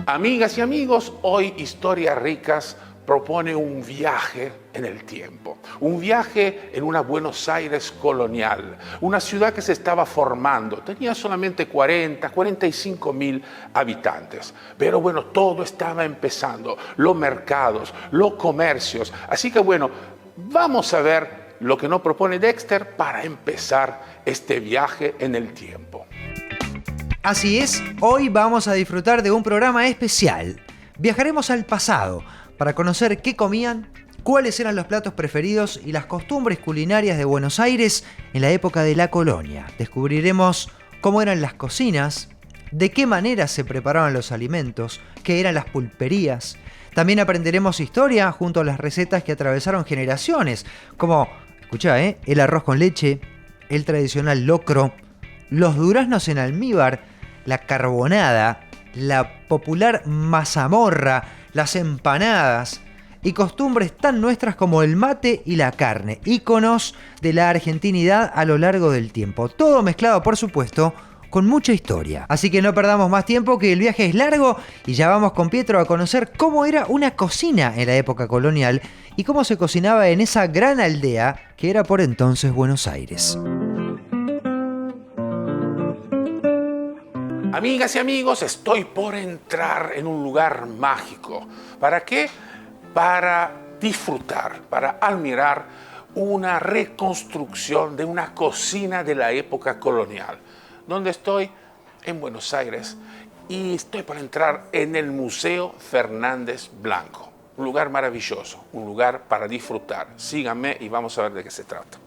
Amigas y amigos, hoy Historias Ricas propone un viaje en el tiempo, un viaje en una Buenos Aires colonial, una ciudad que se estaba formando, tenía solamente 45 mil habitantes, pero bueno, todo estaba empezando, los mercados, los comercios, así que bueno, vamos a ver lo que nos propone Dexter para empezar este viaje en el tiempo. Así es, hoy vamos a disfrutar de un programa especial. Viajaremos al pasado para conocer qué comían, cuáles eran los platos preferidos y las costumbres culinarias de Buenos Aires en la época de la colonia. Descubriremos cómo eran las cocinas, de qué manera se preparaban los alimentos, qué eran las pulperías. También aprenderemos historia junto a las recetas que atravesaron generaciones, como, escuchá, el arroz con leche, el tradicional locro, los duraznos en almíbar, la carbonada, la popular mazamorra, las empanadas y costumbres tan nuestras como el mate y la carne, íconos de la argentinidad a lo largo del tiempo. Todo mezclado, por supuesto, con mucha historia. Así que no perdamos más tiempo, que el viaje es largo y ya vamos con Pietro a conocer cómo era una cocina en la época colonial y cómo se cocinaba en esa gran aldea que era por entonces Buenos Aires. Amigas y amigos, estoy por entrar en un lugar mágico. ¿Para qué? Para disfrutar, para admirar una reconstrucción de una cocina de la época colonial. ¿Dónde estoy? En Buenos Aires. Y estoy por entrar en el Museo Fernández Blanco. Un lugar maravilloso, un lugar para disfrutar. Síganme y vamos a ver de qué se trata.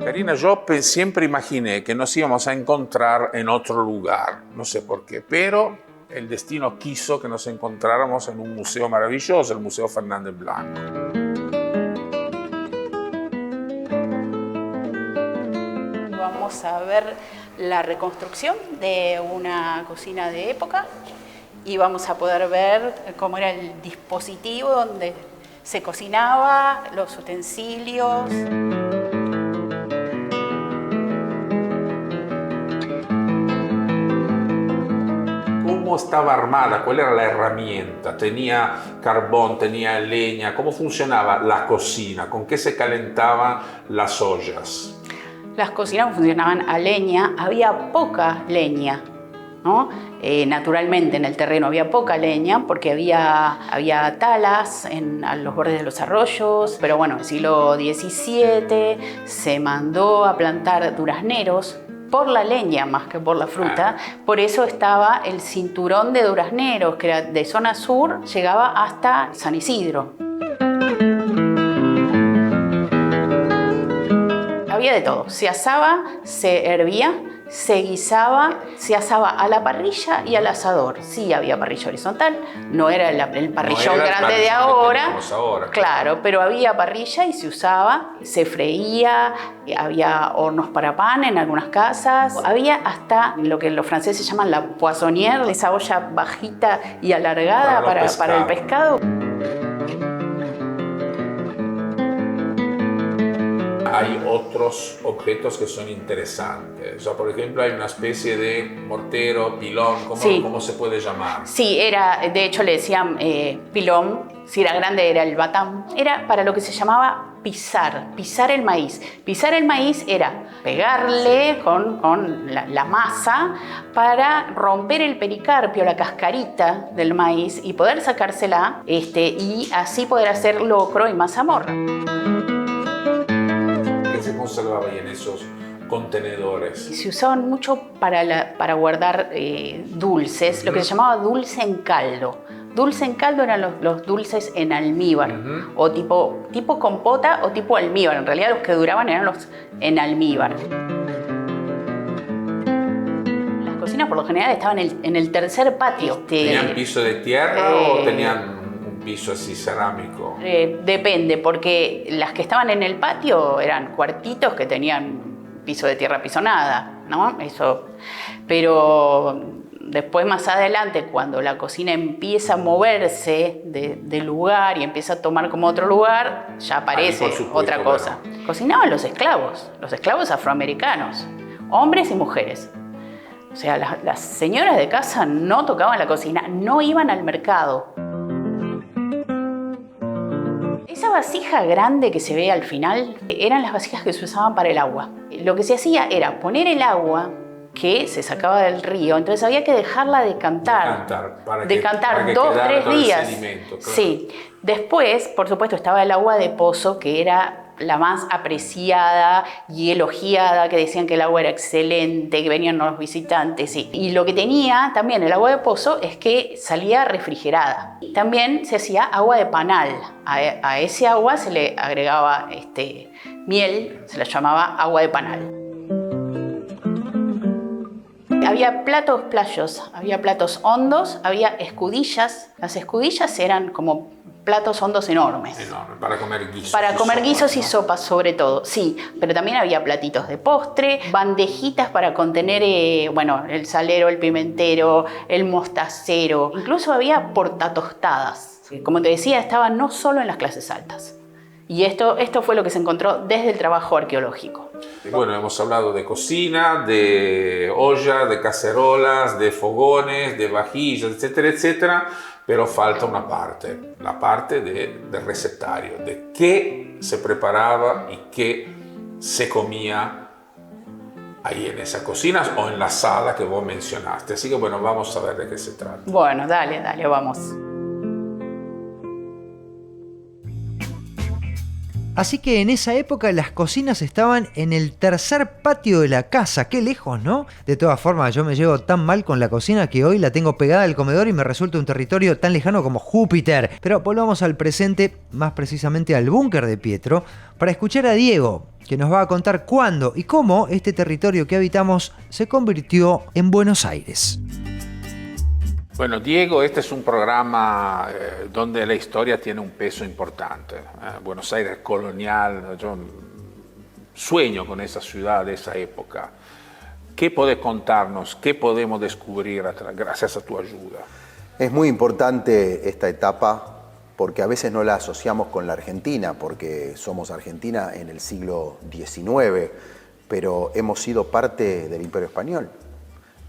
Karina, yo siempre imaginé que nos íbamos a encontrar en otro lugar, no sé por qué, pero el destino quiso que nos encontráramos en un museo maravilloso, el Museo Fernández Blanco. Vamos a ver la reconstrucción de una cocina de época y vamos a poder ver cómo era el dispositivo donde se cocinaba, los utensilios. ¿Cómo estaba armada? ¿Cuál era la herramienta? ¿Tenía carbón? ¿Tenía leña? ¿Cómo funcionaba la cocina? ¿Con qué se calentaban las ollas? Las cocinas funcionaban a leña, había poca leña, ¿no? Naturalmente en el terreno había poca leña porque había talas a los bordes de los arroyos, pero bueno, en el siglo XVII se mandó a plantar durazneros por la leña más que por la fruta. Por eso estaba el cinturón de durazneros, que era de zona sur, llegaba hasta San Isidro. Había de todo, se asaba, se hervía, se guisaba, se asaba a la parrilla y al asador. Sí había parrilla horizontal, no era el parrillón grande de ahora, claro, pero había parrilla y se usaba, se freía, había hornos para pan en algunas casas, había hasta lo que los franceses llaman la poissonnière, esa olla bajita y alargada para el pescado. Hay otros objetos que son interesantes. O sea, por ejemplo, hay una especie de mortero, pilón, ¿cómo se puede llamar? Sí, de hecho le decían pilón, si era grande era el batán. Era para lo que se llamaba pisar el maíz. Pisar el maíz era pegarle con la masa para romper el pericarpio, la cascarita del maíz y poder sacársela y así poder hacer locro y mazamorra. Se conservaba ahí en esos contenedores. Se usaban mucho para guardar dulces, lo que se llamaba dulce en caldo. Dulce en caldo eran los dulces en almíbar, o tipo compota o tipo almíbar. En realidad los que duraban eran los en almíbar. Las cocinas por lo general estaban en el tercer patio. ¿Tenían piso de tierra o tenían piso así cerámico? Depende, porque las que estaban en el patio eran cuartitos que tenían piso de tierra, piso nada, ¿no? Eso. Pero después, más adelante, cuando la cocina empieza a moverse de lugar y empieza a tomar como otro lugar, ya aparece otra cosa. Cocinaban los esclavos afroamericanos, hombres y mujeres. O sea, las señoras de casa no tocaban la cocina, no iban al mercado. Esa vasija grande que se ve al final eran las vasijas que se usaban para el agua. Lo que se hacía era poner el agua que se sacaba del río, entonces había que dejarla decantar para que 2-3 días. Claro. Sí. Después, por supuesto, estaba el agua de pozo, que era la más apreciada y elogiada, que decían que el agua era excelente, que venían los visitantes. Sí. Y lo que tenía también el agua de pozo es que salía refrigerada. También se hacía agua de panal. A ese agua se le agregaba miel, se la llamaba agua de panal. Había platos playos, había platos hondos, había escudillas. Las escudillas eran como platos hondos enormes. Enorme, para comer guisos. Para comer guisos y ¿no? sopas, sobre todo, sí. Pero también había platitos de postre, bandejitas para contener, el salero, el pimentero, el mostacero. Incluso había portatostadas. Como te decía, estaban no solo en las clases altas. Y esto fue lo que se encontró desde el trabajo arqueológico. Bueno, hemos hablado de cocina, de olla, de cacerolas, de fogones, de vajillas, etcétera, etcétera, pero falta una parte, la parte del recetario, de qué se preparaba y qué se comía ahí en esa cocina o en la sala que vos mencionaste. Así que bueno, vamos a ver de qué se trata. Bueno, dale, vamos. Así que en esa época las cocinas estaban en el tercer patio de la casa. Qué lejos, ¿no? De todas formas, yo me llevo tan mal con la cocina que hoy la tengo pegada al comedor y me resulta un territorio tan lejano como Júpiter. Pero volvamos al presente, más precisamente al búnker de Pietro, para escuchar a Diego, que nos va a contar cuándo y cómo este territorio que habitamos se convirtió en Buenos Aires. Bueno, Diego, este es un programa donde la historia tiene un peso importante. Buenos Aires colonial, yo sueño con esa ciudad de esa época. ¿Qué podés contarnos? ¿Qué podemos descubrir gracias a tu ayuda? Es muy importante esta etapa porque a veces no la asociamos con la Argentina, porque somos Argentina en el siglo XIX, pero hemos sido parte del Imperio Español.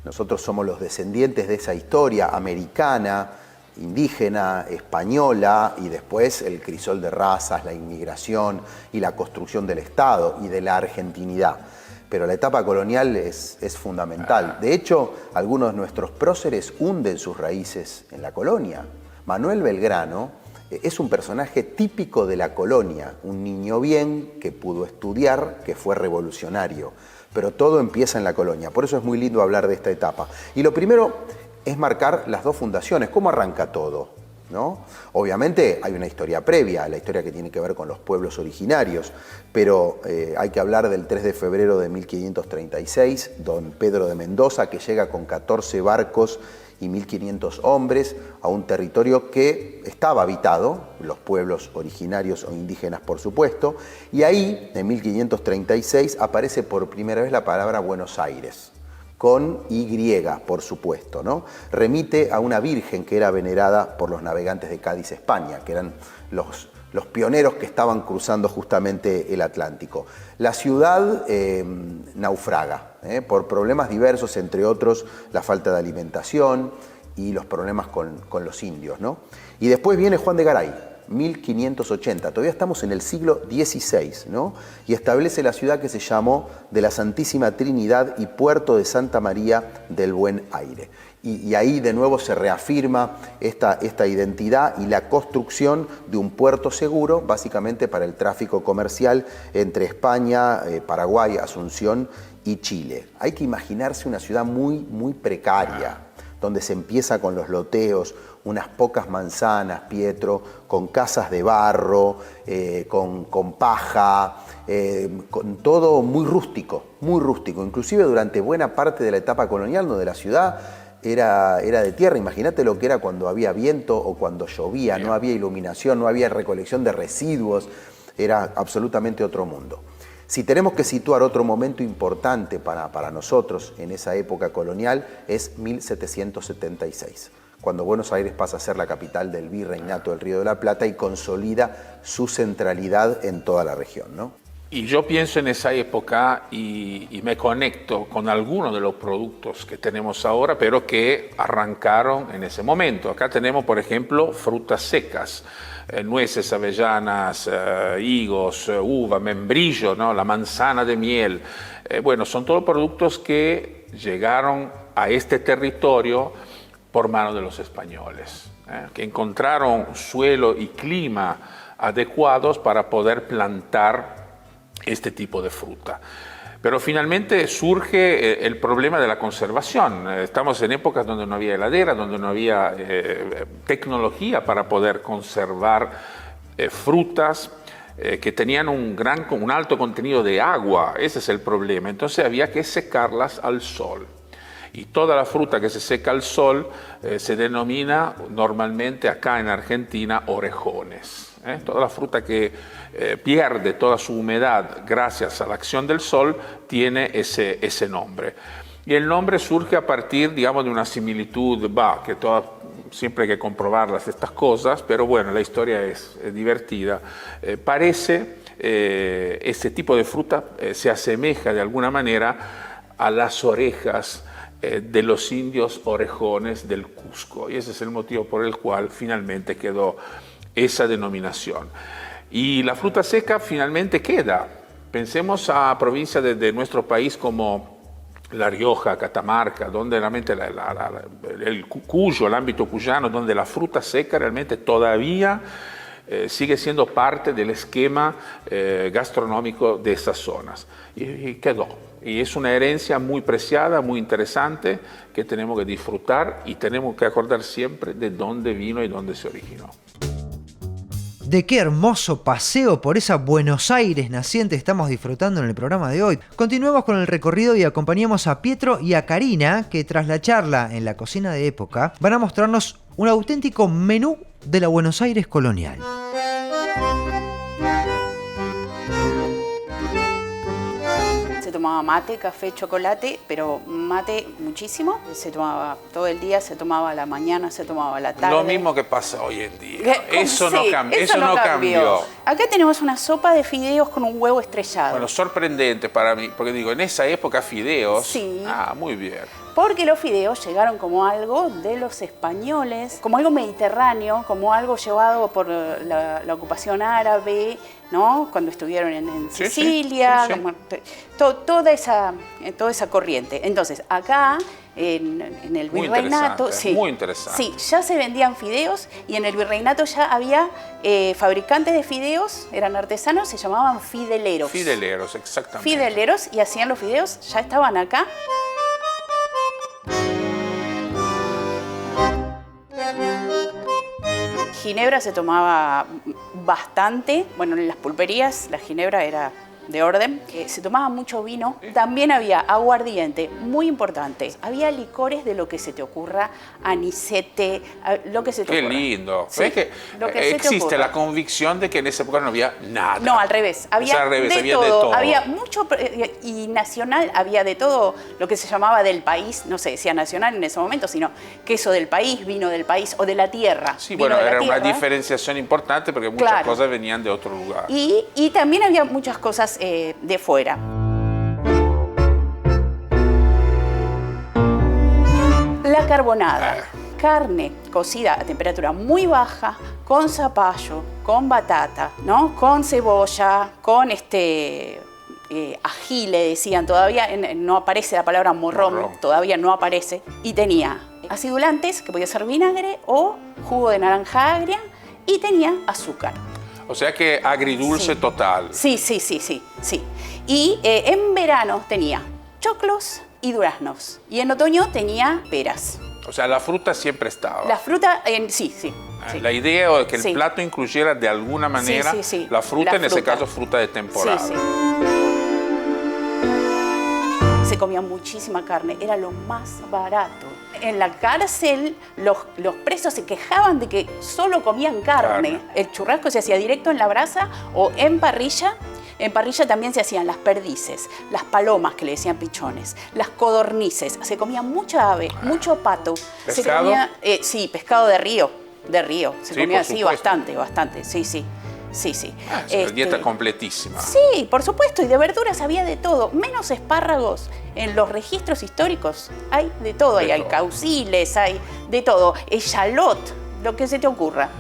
Nosotros somos los descendientes de esa historia americana, indígena, española, y después el crisol de razas, la inmigración y la construcción del Estado y de la argentinidad. Pero la etapa colonial es fundamental. De hecho, algunos de nuestros próceres hunden sus raíces en la colonia. Manuel Belgrano es un personaje típico de la colonia, un niño bien que pudo estudiar, que fue revolucionario. Pero todo empieza en la colonia, por eso es muy lindo hablar de esta etapa. Y lo primero es marcar las dos fundaciones, cómo arranca todo, ¿no? Obviamente hay una historia previa, la historia que tiene que ver con los pueblos originarios, pero hay que hablar del 3 de febrero de 1536, don Pedro de Mendoza, que llega con 14 barcos y 1.500 hombres a un territorio que estaba habitado, los pueblos originarios o indígenas por supuesto, y ahí, en 1536, aparece por primera vez la palabra Buenos Aires, con Y, por supuesto, ¿no? Remite a una virgen que era venerada por los navegantes de Cádiz, España, que eran los pioneros que estaban cruzando justamente el Atlántico. La ciudad naufraga por problemas diversos, entre otros la falta de alimentación y los problemas con los indios, ¿no? Y después viene Juan de Garay, 1580, todavía estamos en el siglo XVI, ¿no? Y establece la ciudad que se llamó de la Santísima Trinidad y Puerto de Santa María del Buen Aire. Y ahí de nuevo se reafirma esta identidad y la construcción de un puerto seguro, básicamente para el tráfico comercial entre España, Paraguay, Asunción y Chile. Hay que imaginarse una ciudad muy, muy precaria, donde se empieza con los loteos, unas pocas manzanas, Pietro, con casas de barro, con paja, con todo muy rústico, inclusive durante buena parte de la etapa colonial, donde la ciudad era de tierra. Imagínate lo que era cuando había viento o cuando llovía, no había iluminación, no había recolección de residuos, era absolutamente otro mundo. Si tenemos que situar otro momento importante para nosotros en esa época colonial, es 1776, cuando Buenos Aires pasa a ser la capital del virreinato del Río de la Plata y consolida su centralidad en toda la región, ¿no? Y yo pienso en esa época y me conecto con algunos de los productos que tenemos ahora, pero que arrancaron en ese momento. Acá tenemos, por ejemplo, frutas secas, nueces, avellanas, higos, uva, membrillo, ¿no? La manzana de miel. Bueno, son todos productos que llegaron a este territorio por mano de los españoles, que encontraron suelo y clima adecuados para poder plantar este tipo de fruta. Pero finalmente surge el problema de la conservación. Estamos en épocas donde no había heladera, donde no había tecnología para poder conservar frutas que tenían un alto contenido de agua. Ese es el problema. Entonces había que secarlas al sol. Y toda la fruta que se seca al sol se denomina normalmente acá en Argentina orejones. Toda la fruta que pierde toda su humedad gracias a la acción del sol tiene ese nombre. Y el nombre surge a partir, digamos, de una similitud, que siempre hay que comprobarlas estas cosas, pero bueno, la historia es divertida. Parece, ese tipo de fruta se asemeja de alguna manera a las orejas de los indios orejones del Cusco. Y ese es el motivo por el cual finalmente quedó esa denominación. Y la fruta seca finalmente queda. Pensemos a provincias de nuestro país como La Rioja, Catamarca, donde realmente el ámbito cuyano, donde la fruta seca realmente todavía sigue siendo parte del esquema gastronómico de esas zonas. Y quedó. Y es una herencia muy preciada, muy interesante, que tenemos que disfrutar y tenemos que acordar siempre de dónde vino y dónde se originó. De qué hermoso paseo por esa Buenos Aires naciente estamos disfrutando en el programa de hoy. Continuemos con el recorrido y acompañamos a Pietro y a Karina, que tras la charla en la cocina de época van a mostrarnos un auténtico menú de la Buenos Aires colonial. Se tomaba mate, café, chocolate, pero mate muchísimo. Se tomaba todo el día, se tomaba a la mañana, se tomaba a la tarde. Lo mismo que pasa hoy en día. Eso Sí, no cambió. Acá tenemos una sopa de fideos con un huevo estrellado. Bueno, sorprendente para mí, porque digo, en esa época fideos. Sí. Muy bien. Porque los fideos llegaron como algo de los españoles, como algo mediterráneo, como algo llevado por la ocupación árabe, ¿no? Cuando estuvieron en Sicilia, sí. Toda esa corriente. Entonces, acá en el virreinato, muy interesante. Sí, ya se vendían fideos y en el virreinato ya había fabricantes de fideos, eran artesanos, se llamaban fideleros. Fideleros, exactamente. Fideleros, y hacían los fideos, ya estaban acá. Ginebra se tomaba bastante. Bueno, en las pulperías la ginebra era de orden. Se tomaba mucho vino. También había aguardiente, muy importante. Había licores de lo que se te ocurra, anisete, lo que se te ocurra. Qué lindo. Sí, ¿Ves que existe la convicción de que en esa época no había nada? No, al revés. Había de todo. Había mucho, y nacional, había de todo lo que se llamaba del país. No se decía nacional en ese momento, sino queso del país, vino del país o de la tierra. Sí, bueno, era una diferenciación importante porque muchas cosas venían de otro lugar. Y también había muchas cosas de fuera. La carbonada. Carne cocida a temperatura muy baja, con zapallo, con batata, ¿no? Con cebolla, con ají, le decían. Todavía no aparece la palabra morrón, todavía no aparece. Y tenía acidulantes, que podía ser vinagre o jugo de naranja agria, y tenía azúcar. O sea que agridulce total. Sí. Y en verano tenía choclos y duraznos. Y en otoño tenía peras. O sea, la fruta siempre estaba. La fruta, sí. La idea es que el plato incluyera de alguna manera la fruta, en ese caso fruta de temporada. Sí. Se comía muchísima carne, era lo más barato. En la cárcel los presos se quejaban de que solo comían carne. El churrasco se hacía directo en la brasa o en parrilla. En parrilla también se hacían las perdices, las palomas, que le decían pichones, las codornices. Se comía mucha ave, mucho pato. ¿Pescado? Se comía, pescado de río. Se comía así supuesto. bastante, sí. sí, sí. Es una dieta completísima. Sí, por supuesto, y de verduras había de todo, menos espárragos. En los registros históricos hay de todo, hay alcauciles, hay de todo, echalot, lo que se te ocurra.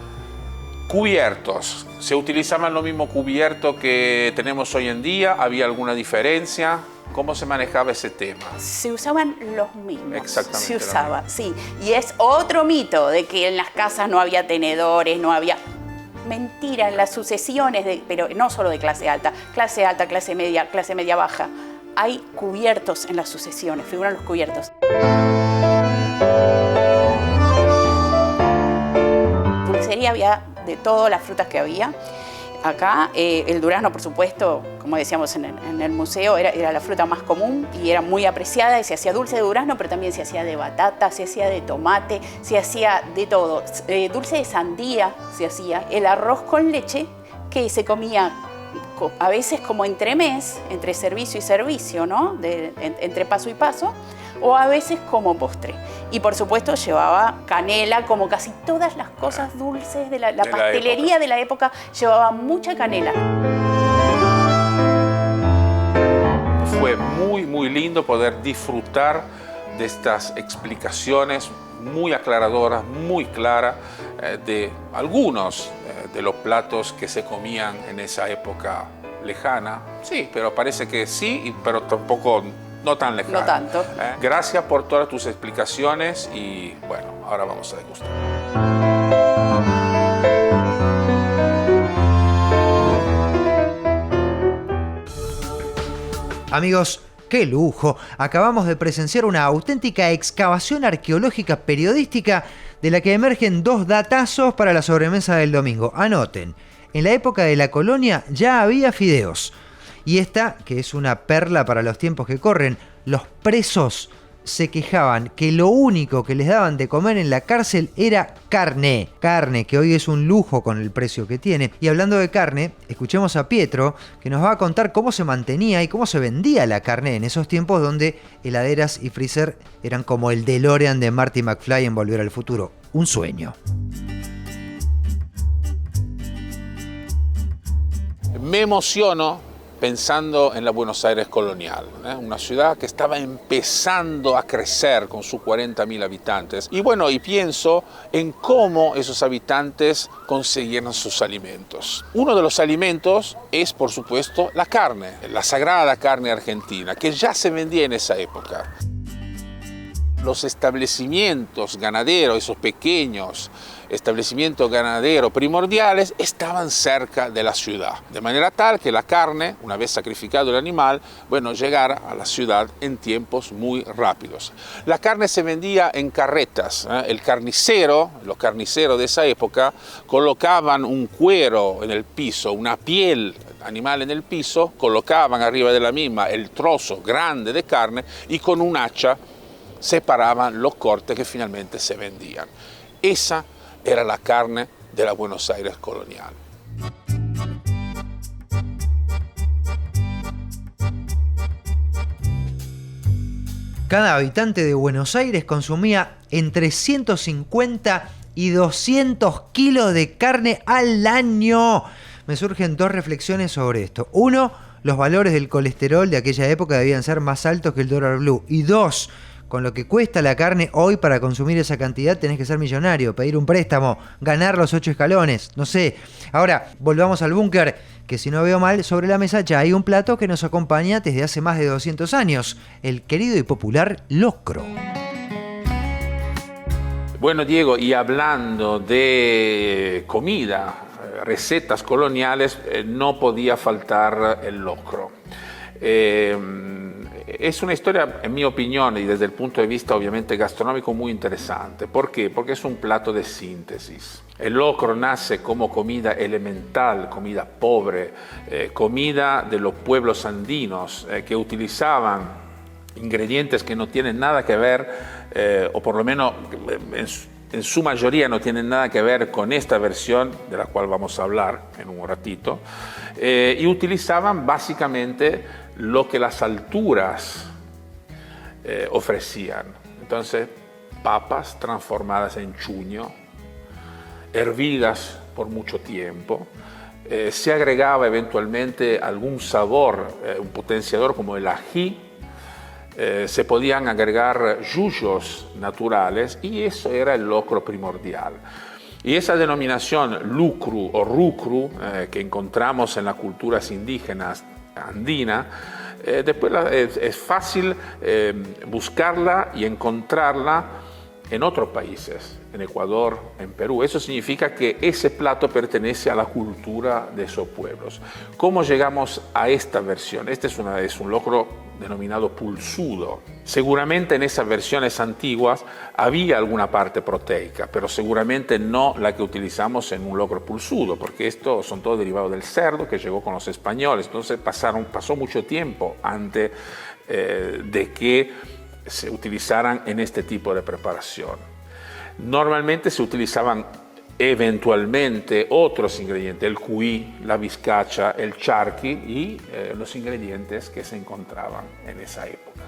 Cubiertos. ¿Se utilizaban los mismos cubiertos que tenemos hoy en día? ¿Había alguna diferencia? ¿Cómo se manejaba ese tema? Se usaban los mismos. Exactamente. Se usaba, sí. Y es otro mito de que en las casas no había tenedores, no había... Mentira, en las sucesiones, pero no solo de clase alta, clase media baja. Hay cubiertos en las sucesiones, figuran los cubiertos. Dulcería había de todas las frutas que había. Acá el durazno, por supuesto, como decíamos en el museo, era la fruta más común y era muy apreciada y se hacía dulce de durazno, pero también se hacía de batata, se hacía de tomate, se hacía de todo. Dulce de sandía se hacía, el arroz con leche que se comía a veces como entremés, entre servicio y servicio, ¿no? Entre paso y paso, o a veces como postre. Y por supuesto llevaba canela, como casi todas las cosas dulces de la pastelería de la época, llevaba mucha canela. Fue muy, muy lindo poder disfrutar de estas explicaciones muy aclaradoras, muy claras, de algunos de los platos que se comían en esa época lejana. Sí, pero parece que sí, pero tampoco no tan lejana. No tanto. Gracias por todas tus explicaciones y bueno, ahora vamos a degustar. Amigos, ¡qué lujo! Acabamos de presenciar una auténtica excavación arqueológica periodística de la que emergen dos datazos para la sobremesa del domingo. Anoten, en la época de la colonia ya había fideos. Y esta, que es una perla para los tiempos que corren, los presos se quejaban que lo único que les daban de comer en la cárcel era carne. Carne, que hoy es un lujo con el precio que tiene. Y hablando de carne, escuchemos a Pietro, que nos va a contar cómo se mantenía y cómo se vendía la carne en esos tiempos donde heladeras y freezer eran como el DeLorean de Marty McFly en Volver al Futuro. Un sueño. Me emociono pensando en la Buenos Aires colonial, una ciudad que estaba empezando a crecer con sus 40.000 habitantes. Y bueno, y pienso en cómo esos habitantes conseguían sus alimentos. Uno de los alimentos es, por supuesto, la carne, la sagrada carne argentina, que ya se vendía en esa época. Los establecimientos ganaderos, esos pequeños establecimientos ganaderos primordiales, estaban cerca de la ciudad. De manera tal que la carne, una vez sacrificado el animal, bueno, llegara a la ciudad en tiempos muy rápidos. La carne se vendía en carretas. El carnicero, los carniceros de esa época, colocaban un cuero en el piso, una piel animal en el piso, colocaban arriba de la misma el trozo grande de carne y con un hacha separaban los cortes que finalmente se vendían. Esa era la carne de la Buenos Aires colonial. Cada habitante de Buenos Aires consumía entre 150 y 200 kilos de carne al año. Me surgen dos reflexiones sobre esto. Uno, los valores del colesterol de aquella época debían ser más altos que el dólar blue. Y dos, con lo que cuesta la carne hoy para consumir esa cantidad tenés que ser millonario, pedir un préstamo, ganar los 8 escalones, no sé. Ahora, volvamos al búnker, que si no veo mal, sobre la mesa ya hay un plato que nos acompaña desde hace más de 200 años, el querido y popular locro. Bueno, Diego, y hablando de comida, recetas coloniales, no podía faltar el locro. Es una historia, en mi opinión, y desde el punto de vista obviamente gastronómico, muy interesante. ¿Por qué? Porque es un plato de síntesis. El locro nace como comida elemental, comida pobre, comida de los pueblos andinos que utilizaban ingredientes que no tienen nada que ver, o por lo menos en su mayoría no tienen nada que ver con esta versión, de la cual vamos a hablar en un ratito, y utilizaban básicamente lo que las alturas ofrecían. Entonces, papas transformadas en chuño, hervidas por mucho tiempo, Se agregaba eventualmente algún sabor, un potenciador como el ají. Se podían agregar yuyos naturales y eso era el locro primordial. Y esa denominación lucru o rucru que encontramos en las culturas indígenas andinas, después es fácil buscarla y encontrarla en otros países, en Ecuador, en Perú. Eso significa que ese plato pertenece a la cultura de esos pueblos. ¿Cómo llegamos a esta versión? Este es un locro denominado pulsudo. Seguramente en esas versiones antiguas había alguna parte proteica, pero seguramente no la que utilizamos en un locro pulsudo, porque estos son todos derivados del cerdo que llegó con los españoles. Entonces pasó mucho tiempo antes de que se utilizaran en este tipo de preparación. Normalmente se utilizaban eventualmente otros ingredientes, el cuy, la vizcacha, el charqui y los ingredientes que se encontraban en esa época.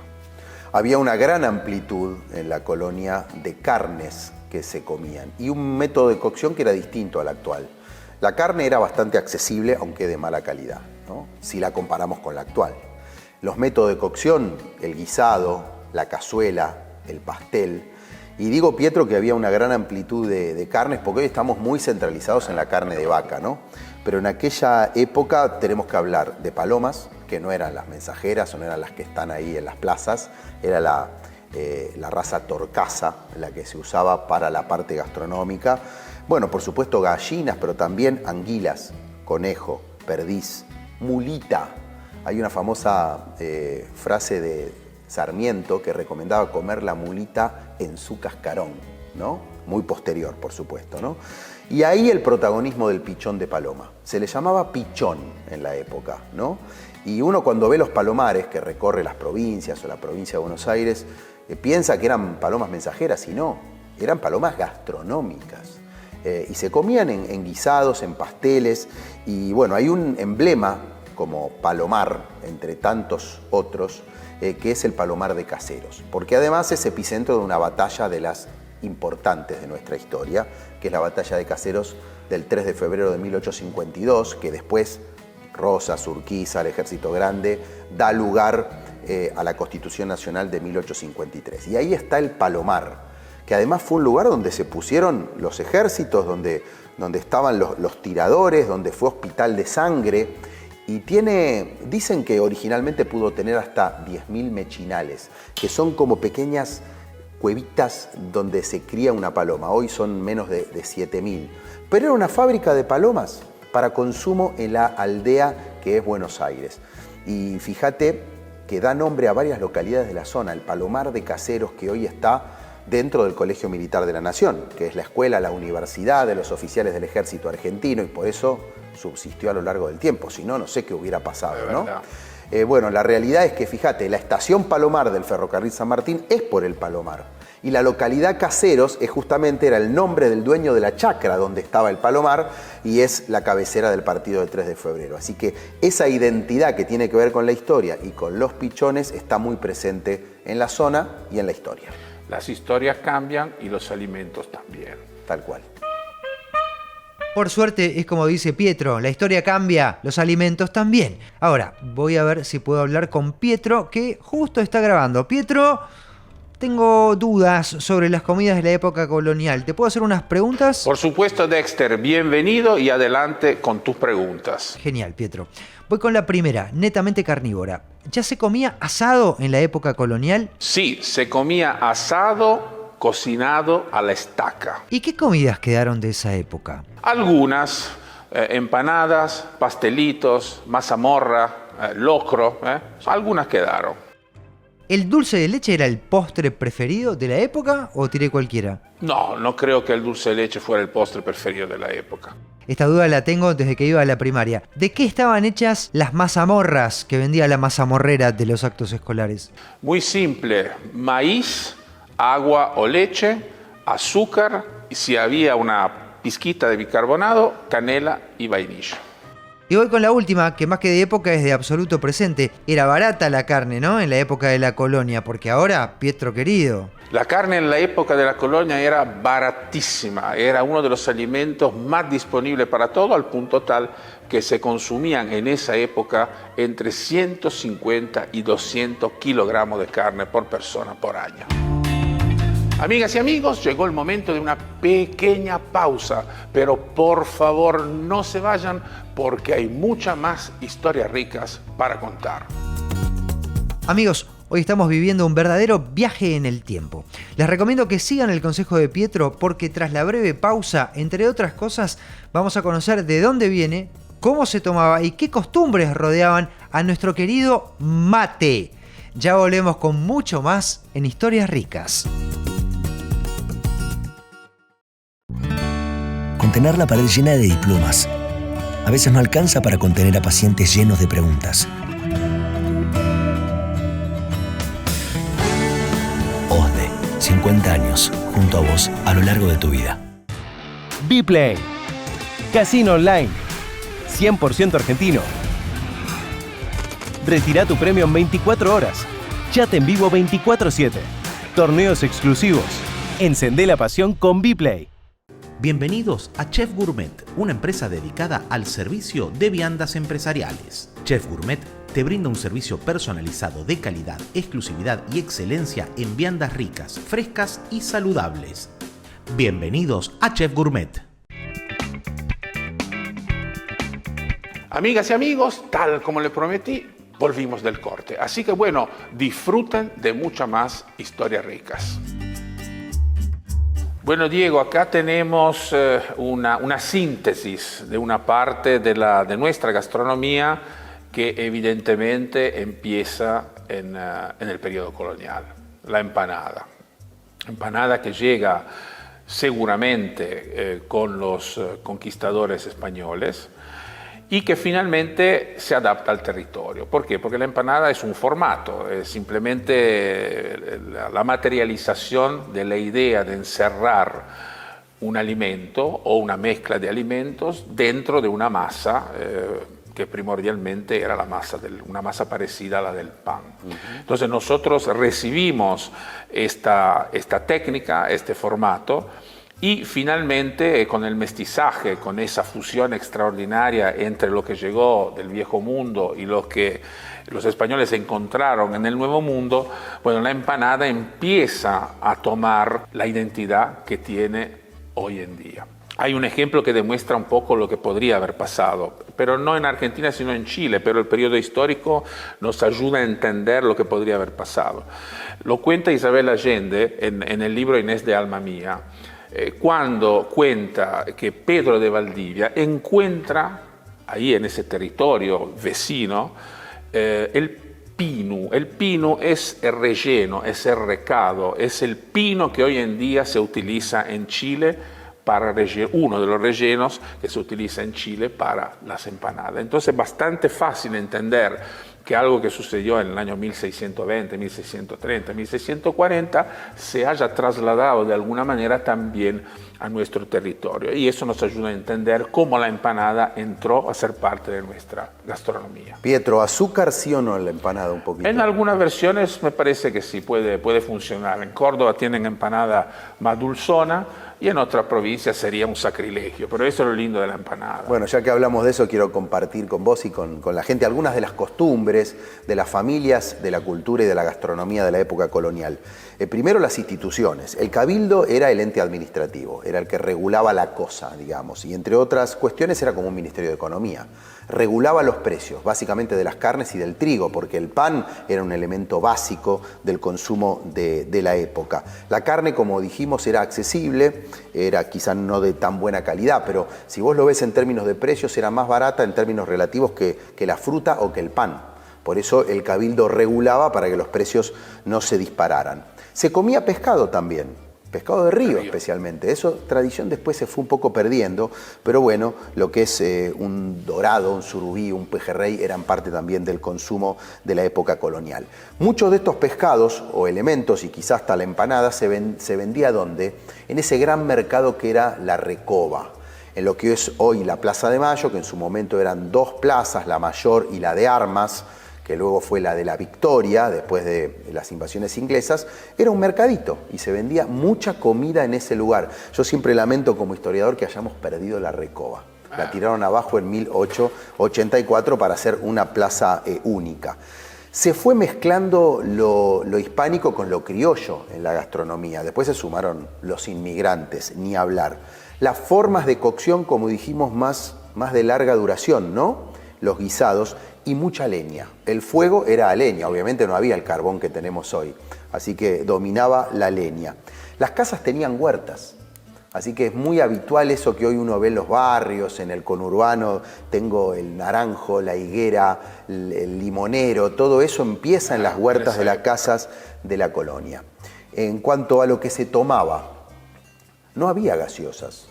Había una gran amplitud en la colonia de carnes que se comían y un método de cocción que era distinto al actual. La carne era bastante accesible, aunque de mala calidad, ¿no? Si la comparamos con la actual. Los métodos de cocción, el guisado, la cazuela, el pastel. Y digo, Pietro, que había una gran amplitud de carnes, porque hoy estamos muy centralizados en la carne de vaca, ¿no? Pero en aquella época tenemos que hablar de palomas, que no eran las mensajeras o no eran las que están ahí en las plazas, era la raza torcasa, la que se usaba para la parte gastronómica. Bueno, por supuesto gallinas, pero también anguilas, conejo, perdiz, mulita. Hay una famosa frase de Sarmiento que recomendaba comer la mulita en su cascarón, ¿no? Muy posterior, por supuesto, ¿no? Y ahí el protagonismo del pichón de paloma. Se le llamaba pichón en la época, ¿no? Y uno cuando ve los palomares que recorre las provincias o la provincia de Buenos Aires, piensa que eran palomas mensajeras y no, eran palomas gastronómicas. Y se comían en guisados, en pasteles, y bueno, hay un emblema como palomar, entre tantos otros, que es el palomar de Caseros, porque además es epicentro de una batalla de las importantes de nuestra historia, que es la batalla de Caseros del 3 de febrero de 1852, que después Rosas, Urquiza, el Ejército Grande, da lugar a la Constitución Nacional de 1853. Y ahí está el palomar, que además fue un lugar donde se pusieron los ejércitos, donde estaban los tiradores, donde fue hospital de sangre. Y dicen que originalmente pudo tener hasta 10.000 mechinales, que son como pequeñas cuevitas donde se cría una paloma. Hoy son menos de 7.000. Pero era una fábrica de palomas para consumo en la aldea que es Buenos Aires. Y fíjate que da nombre a varias localidades de la zona. El Palomar de Caseros, que hoy está dentro del Colegio Militar de la Nación, que es la escuela, la universidad de los oficiales del Ejército Argentino, y por eso subsistió a lo largo del tiempo, si no, no sé qué hubiera pasado, ¿no? Bueno, la realidad es que, fíjate, la estación Palomar del Ferrocarril San Martín es por el Palomar, y la localidad Caseros era el nombre del dueño de la chacra donde estaba el Palomar, y es la cabecera del partido del 3 de febrero. Así que esa identidad que tiene que ver con la historia y con los pichones está muy presente en la zona y en la historia. Las historias cambian y los alimentos también. Tal cual. Por suerte, es como dice Pietro, la historia cambia, los alimentos también. Ahora, voy a ver si puedo hablar con Pietro, que justo está grabando. Pietro, tengo dudas sobre las comidas de la época colonial. ¿Te puedo hacer unas preguntas? Por supuesto, Dexter, bienvenido y adelante con tus preguntas. Genial, Pietro. Voy con la primera, netamente carnívora. ¿Ya se comía asado en la época colonial? Sí, se comía asado cocinado a la estaca. ¿Y qué comidas quedaron de esa época? Algunas, empanadas, pastelitos, mazamorra, locro, algunas quedaron. ¿El dulce de leche era el postre preferido de la época o tiré cualquiera? No, no creo que el dulce de leche fuera el postre preferido de la época. Esta duda la tengo desde que iba a la primaria. ¿De qué estaban hechas las mazamorras que vendía la mazamorrera de los actos escolares? Muy simple, maíz, agua o leche, azúcar y si había una pizquita de bicarbonato, canela y vainilla. Y voy con la última, que más que de época es de absoluto presente. Era barata la carne, ¿no? En la época de la colonia, porque ahora, Pietro querido. La carne en la época de la colonia era baratísima, era uno de los alimentos más disponibles para todo, al punto tal que se consumían en esa época entre 150 y 200 kilogramos de carne por persona por año. Amigas y amigos, llegó el momento de una pequeña pausa, pero por favor no se vayan porque hay muchas más historias ricas para contar. Amigos, hoy estamos viviendo un verdadero viaje en el tiempo. Les recomiendo que sigan el consejo de Pietro porque tras la breve pausa, entre otras cosas, vamos a conocer de dónde viene, cómo se tomaba y qué costumbres rodeaban a nuestro querido mate. Ya volvemos con mucho más en Historias Ricas. Contener la pared llena de diplomas a veces no alcanza para contener a pacientes llenos de preguntas. OSDE, 50 años, junto a vos a lo largo de tu vida. Bplay, casino online, 100% argentino. Retira tu premio en 24 horas. Chat en vivo 24/7. Torneos exclusivos. Encendé la pasión con Bplay. Bienvenidos a Chef Gourmet, una empresa dedicada al servicio de viandas empresariales. Chef Gourmet te brinda un servicio personalizado de calidad, exclusividad y excelencia en viandas ricas, frescas y saludables. Bienvenidos a Chef Gourmet. Amigas y amigos, tal como les prometí, volvimos del corte. Así que bueno, disfruten de muchas más historias ricas. Bueno, Diego, acá tenemos una síntesis de una parte de nuestra gastronomía que evidentemente empieza en el periodo colonial, la empanada. Empanada que llega seguramente con los conquistadores españoles y que finalmente se adapta al territorio. ¿Por qué? Porque la empanada es un formato, es simplemente la materialización de la idea de encerrar un alimento o una mezcla de alimentos dentro de una masa que primordialmente era una masa parecida a la del pan. Entonces nosotros recibimos esta técnica, este formato, y finalmente con el mestizaje, con esa fusión extraordinaria entre lo que llegó del viejo mundo y lo que los españoles encontraron en el nuevo mundo, bueno, la empanada empieza a tomar la identidad que tiene hoy en día. Hay un ejemplo que demuestra un poco lo que podría haber pasado, pero no en Argentina sino en Chile, pero el periodo histórico nos ayuda a entender lo que podría haber pasado. Lo cuenta Isabel Allende en el libro Inés de Alma Mía, cuando cuenta que Pedro de Valdivia encuentra ahí en ese territorio vecino el pino. El pino es el relleno, es el recado, es el pino que hoy en día se utiliza en Chile para uno de los rellenos que se utiliza en Chile para las empanadas. Entonces es bastante fácil entender que algo que sucedió en el año 1620, 1630, 1640 se haya trasladado de alguna manera también a nuestro territorio. Y eso nos ayuda a entender cómo la empanada entró a ser parte de nuestra gastronomía. Pietro, ¿azúcar sí o no en la empanada un poquito? En algunas versiones me parece que sí, puede funcionar. En Córdoba tienen empanada más dulzona y en otras provincias sería un sacrilegio, pero eso es lo lindo de la empanada. Bueno, ya que hablamos de eso, quiero compartir con vos y con la gente algunas de las costumbres de las familias, de la cultura y de la gastronomía de la época colonial. Primero, las instituciones. El cabildo era el ente administrativo, era el que regulaba la cosa, digamos, y entre otras cuestiones era como un ministerio de economía. Regulaba los precios, básicamente de las carnes y del trigo, porque el pan era un elemento básico del consumo de la época. La carne, como dijimos, era accesible, era quizá no de tan buena calidad, pero si vos lo ves en términos de precios, era más barata en términos relativos que la fruta o que el pan. Por eso el cabildo regulaba para que los precios no se dispararan. Se comía pescado también, pescado de río especialmente. Eso, tradición después se fue un poco perdiendo, pero bueno, lo que es un dorado, un surubí, un pejerrey eran parte también del consumo de la época colonial. Muchos de estos pescados o elementos, y quizás hasta la empanada, se vendía ¿dónde? En ese gran mercado que era la Recoba. en lo que es hoy la Plaza de Mayo, que en su momento eran dos plazas, la Mayor y la de Armas, que luego fue la de la Victoria, después de las invasiones inglesas, era un mercadito y se vendía mucha comida en ese lugar. Yo siempre lamento como historiador que hayamos perdido la Recoba. La tiraron abajo en 1884 para hacer una plaza única. Se fue mezclando lo hispánico con lo criollo en la gastronomía. Después se sumaron los inmigrantes, ni hablar. Las formas de cocción, como dijimos, más de larga duración, ¿no? Los guisados y mucha leña. El fuego era a leña, obviamente no había el carbón que tenemos hoy, así que dominaba la leña. Las casas tenían huertas. Así que es muy habitual eso que hoy uno ve en los barrios, en el conurbano, tengo el naranjo, la higuera, el limonero, todo eso empieza en las huertas de las casas de la colonia. En cuanto a lo que se tomaba, no había gaseosas,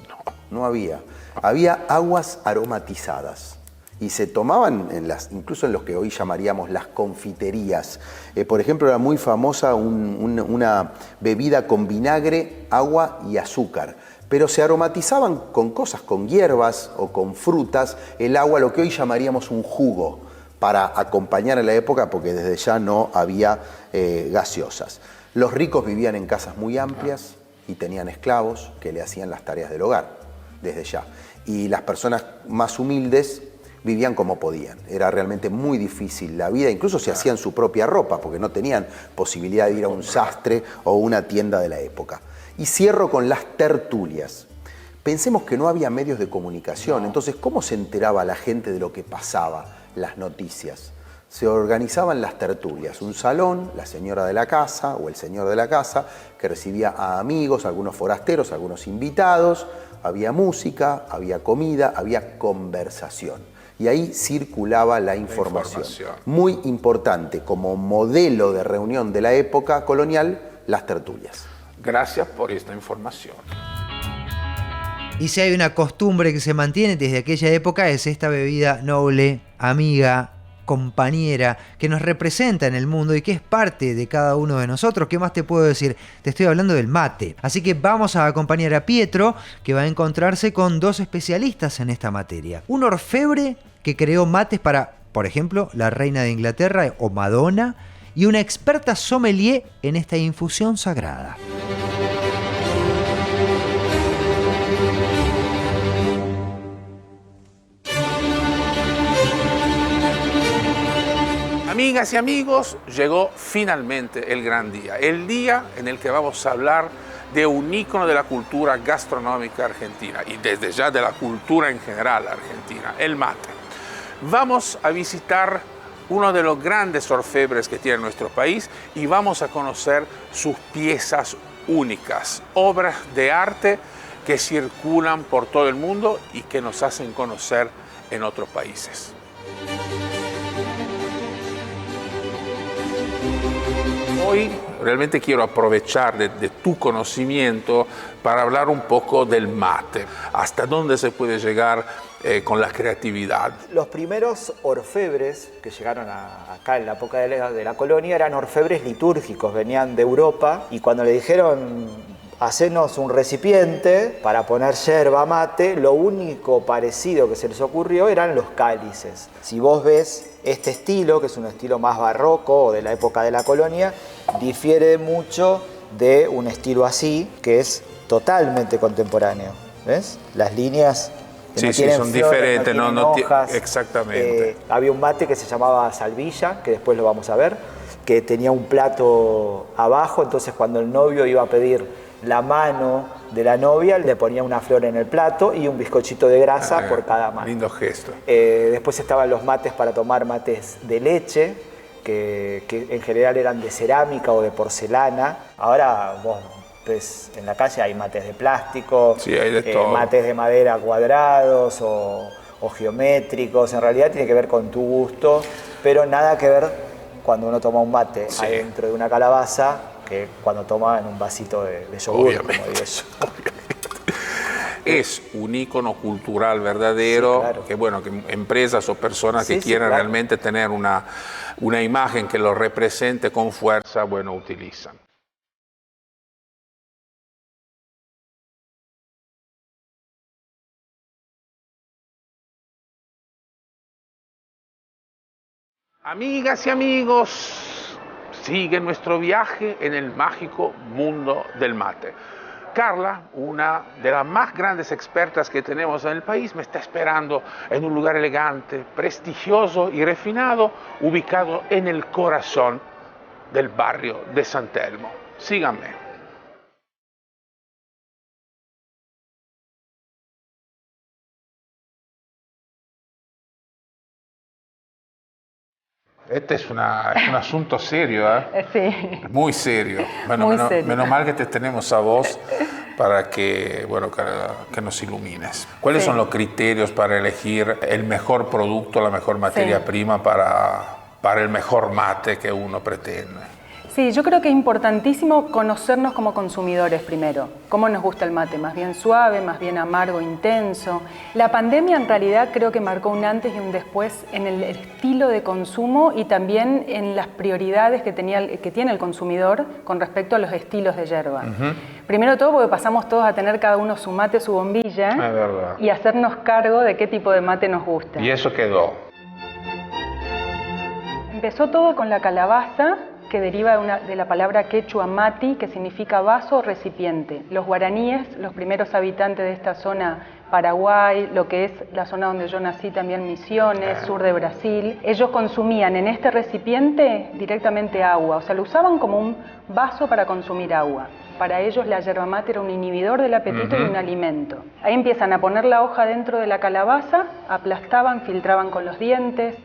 no había. Había aguas aromatizadas y se tomaban incluso en los que hoy llamaríamos las confiterías. Por ejemplo, era muy famosa una bebida con vinagre, agua y azúcar. Pero se aromatizaban con cosas, con hierbas o con frutas, el agua, lo que hoy llamaríamos un jugo, para acompañar en la época, porque desde ya no había gaseosas. Los ricos vivían en casas muy amplias y tenían esclavos que le hacían las tareas del hogar, desde ya. Y las personas más humildes vivían como podían. Era realmente muy difícil la vida, incluso se hacían su propia ropa, porque no tenían posibilidad de ir a un sastre o una tienda de la época. Y cierro con las tertulias. Pensemos que no había medios de comunicación, entonces ¿cómo se enteraba la gente de lo que pasaba, las noticias? Se organizaban las tertulias, un salón, la señora de la casa o el señor de la casa, que recibía a amigos, algunos forasteros, algunos invitados, había música, había comida, había conversación. Y ahí circulaba la información. Muy importante, como modelo de reunión de la época colonial, las tertulias. Gracias por esta información. Y si hay una costumbre que se mantiene desde aquella época es esta bebida noble, amiga, compañera, que nos representa en el mundo y que es parte de cada uno de nosotros. ¿Qué más te puedo decir? Te estoy hablando del mate. Así que vamos a acompañar a Pietro, que va a encontrarse con dos especialistas en esta materia. Un orfebre que creó mates para, por ejemplo, la reina de Inglaterra o Madonna, y una experta sommelier en esta infusión sagrada. Amigas y amigos, llegó finalmente el gran día. El día en el que vamos a hablar de un ícono de la cultura gastronómica argentina y desde ya de la cultura en general argentina, el mate. Vamos a visitar uno de los grandes orfebres que tiene nuestro país y vamos a conocer sus piezas únicas, obras de arte que circulan por todo el mundo y que nos hacen conocer en otros países. Hoy realmente quiero aprovechar de tu conocimiento para hablar un poco del mate. ¿Hasta dónde se puede llegar con la creatividad? Los primeros orfebres que llegaron acá en la época de la colonia eran orfebres litúrgicos, venían de Europa y cuando le dijeron hacernos un recipiente para poner yerba mate, lo único parecido que se les ocurrió eran los cálices. Si vos ves este estilo, que es un estilo más barroco o de la época de la colonia, difiere mucho de un estilo así, que es totalmente contemporáneo. ¿Ves? Las líneas sí, no tienen son flores, diferentes, no tienen hojas. Exactamente. Había un mate que se llamaba salvilla, que después lo vamos a ver, que tenía un plato abajo, entonces cuando el novio iba a pedir la mano de la novia, le ponía una flor en el plato y un bizcochito de grasa por cada mano. Lindo gesto. Después estaban los mates para tomar mates de leche, que en general eran de cerámica o de porcelana. Ahora vos ves en la calle hay mates de plástico, sí, hay de todo. Mates de madera cuadrados o geométricos. En realidad tiene que ver con tu gusto, pero nada que ver cuando uno toma un mate adentro de una calabaza que cuando toma en un vasito de yogur, obviamente, como digo yo. Es un ícono cultural verdadero, sí, claro. Que bueno, que empresas o personas que quieran realmente tener una imagen que lo represente con fuerza, bueno, utilizan. Amigas y amigos, sigue nuestro viaje en el mágico mundo del mate. Carla, una de las más grandes expertas que tenemos en el país, me está esperando en un lugar elegante, prestigioso y refinado, ubicado en el corazón del barrio de San Telmo. Síganme. Este es un asunto serio, ¿eh? Sí. Muy serio. Bueno, Muy serio. menos mal que te tenemos a vos para que, bueno, que nos ilumines. ¿Cuáles son los criterios para elegir el mejor producto, la mejor materia prima para el mejor mate que uno pretende? Sí, yo creo que es importantísimo conocernos como consumidores primero. ¿Cómo nos gusta el mate? ¿Más bien suave, más bien amargo, intenso? La pandemia en realidad creo que marcó un antes y un después en el estilo de consumo y también en las prioridades que tiene el consumidor con respecto a los estilos de yerba. Primero todo porque pasamos todos a tener cada uno su mate, su bombilla y hacernos cargo de qué tipo de mate nos gusta. Y eso quedó. Empezó todo con la calabaza, que deriva de la palabra quechua mati, que significa vaso o recipiente. Los guaraníes, los primeros habitantes de esta zona, Paraguay, lo que es la zona donde yo nací, también Misiones, sur de Brasil, ellos consumían en este recipiente directamente agua, o sea, lo usaban como un vaso para consumir agua. Para ellos la yerba mate era un inhibidor del apetito y un alimento. Ahí empiezan a poner la hoja dentro de la calabaza, aplastaban, filtraban con los dientes.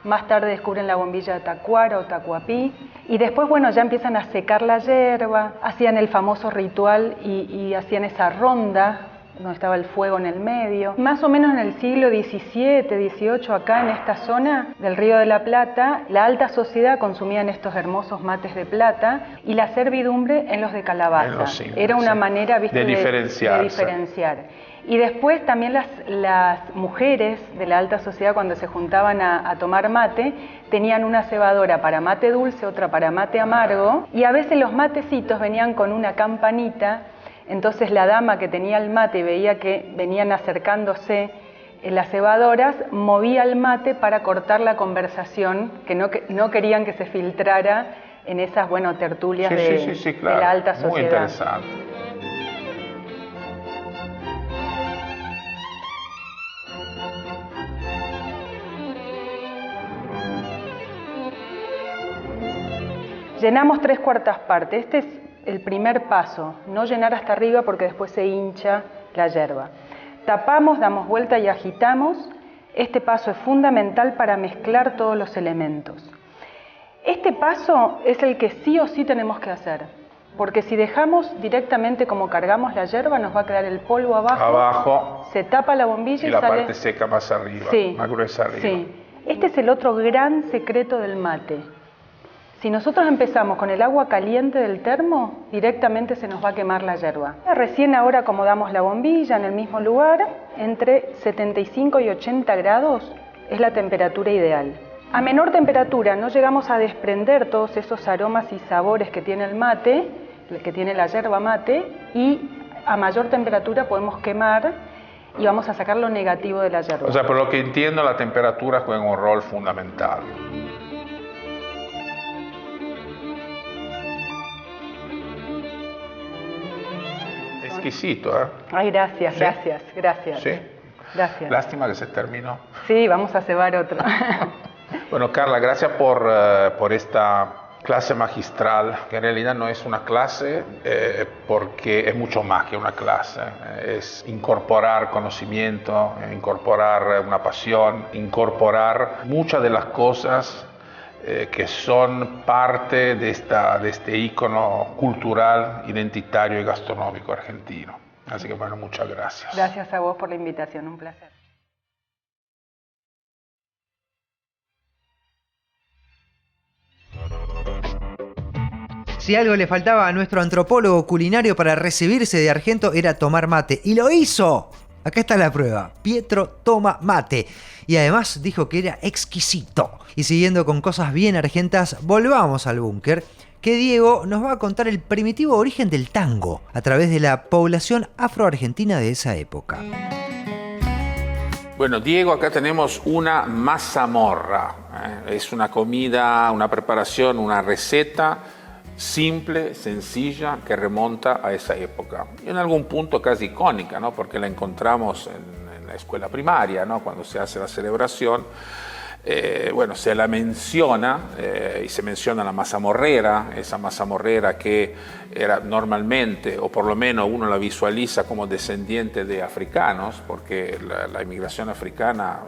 Más tarde descubren la bombilla de tacuara o tacuapí y después, bueno, ya empiezan a secar la yerba, hacían el famoso ritual y hacían esa ronda donde estaba el fuego en el medio. Más o menos en el siglo XVII, XVIII, acá en esta zona del Río de la Plata, la alta sociedad consumían estos hermosos mates de plata y la servidumbre en los de calabaza. Era una manera, ¿viste?, de diferenciar. Y después también las mujeres de la alta sociedad, cuando se juntaban a tomar mate, tenían una cebadora para mate dulce, otra para mate amargo, y a veces los matecitos venían con una campanita. Entonces la dama que tenía el mate y veía que venían acercándose las cebadoras, movía el mate para cortar la conversación, que no querían que se filtrara en esas, bueno, tertulias de la alta sociedad. Muy interesante. Llenamos 3/4 partes. Este es el primer paso, no llenar hasta arriba porque después se hincha la yerba. Tapamos, damos vuelta y agitamos. Este paso es fundamental para mezclar todos los elementos. Este paso es el que sí o sí tenemos que hacer, porque si dejamos directamente como cargamos la yerba, nos va a quedar el polvo abajo, se tapa la bombilla y la sale... parte seca más arriba, más gruesa arriba. Sí. Este es el otro gran secreto del mate. Si nosotros empezamos con el agua caliente del termo, directamente se nos va a quemar la yerba. Recién ahora acomodamos la bombilla en el mismo lugar, entre 75 y 80 grados es la temperatura ideal. A menor temperatura no llegamos a desprender todos esos aromas y sabores que tiene el mate, que tiene la yerba mate, y a mayor temperatura podemos quemar y vamos a sacar lo negativo de la yerba. O sea, por lo que entiendo, la temperatura juega un rol fundamental. Exquisito, ¿eh? Ay, gracias, ¿Sí? gracias. ¿Sí? Gracias. Lástima que se terminó. Sí, vamos a cebar otro. Bueno, Carla, gracias por esta clase magistral, que en realidad no es una clase porque es mucho más que una clase. Es incorporar conocimiento, incorporar una pasión, incorporar muchas de las cosas que son parte de este ícono cultural, identitario y gastronómico argentino. Así que bueno, muchas gracias. Gracias a vos por la invitación, un placer. Si algo le faltaba a nuestro antropólogo culinario para recibirse de Argento era tomar mate. ¡Y lo hizo! Acá está la prueba. Pietro toma mate. Y además dijo que era exquisito. Y siguiendo con cosas bien argentas, volvamos al búnker, que Diego nos va a contar el primitivo origen del tango a través de la población afroargentina de esa época. Bueno, Diego, acá tenemos una mazamorra. Es una comida, una preparación, una receta simple, sencilla, que remonta a esa época. Y en algún punto casi icónica, ¿no? Porque la encontramos en la escuela primaria, ¿no? Cuando se hace la celebración. Bueno, se la menciona y se menciona la mazamorrera, esa mazamorrera que era normalmente, o por lo menos uno la visualiza como descendiente de africanos, porque la inmigración africana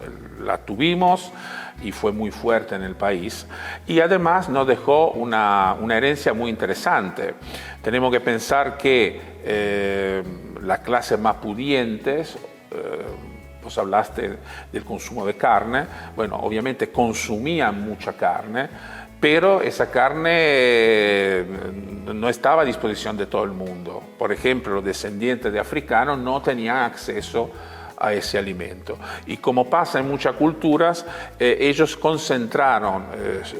la tuvimos y fue muy fuerte en el país, y además nos dejó una herencia muy interesante. Tenemos que pensar que las clases más pudientes, vos hablaste del consumo de carne, bueno, obviamente consumían mucha carne, pero esa carne no estaba a disposición de todo el mundo. Por ejemplo, los descendientes de africanos no tenían acceso a ese alimento. Y como pasa en muchas culturas, ellos concentraron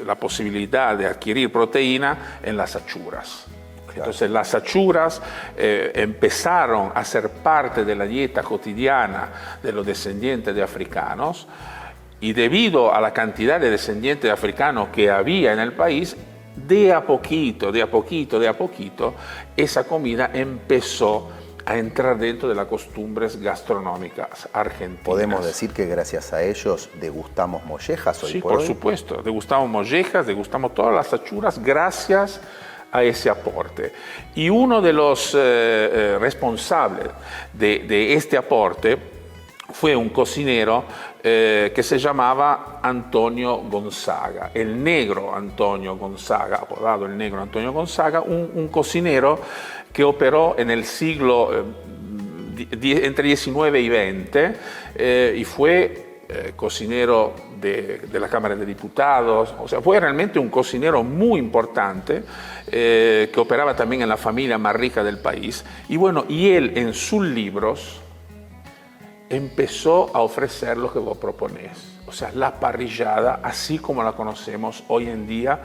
la posibilidad de adquirir proteína en las achuras. Entonces las achuras empezaron a ser parte de la dieta cotidiana de los descendientes de africanos, y debido a la cantidad de descendientes de africanos que había en el país, de a poquito, esa comida empezó a entrar dentro de las costumbres gastronómicas argentinas. ¿Podemos decir que gracias a ellos degustamos mollejas hoy Sí, por hoy? por supuesto. Degustamos mollejas, degustamos todas las achuras gracias a ese aporte. Y uno de los responsables de este aporte fue un cocinero que se llamaba Antonio Gonzaga, el negro Antonio Gonzaga, apodado el negro Antonio Gonzaga, un cocinero que operó en el siglo entre XIX y XX y fue cocinero de la Cámara de Diputados, o sea, fue realmente un cocinero muy importante que operaba también en la familia más rica del país. Y bueno, y él en sus libros empezó a ofrecer lo que vos proponés, o sea, la parrillada así como la conocemos hoy en día,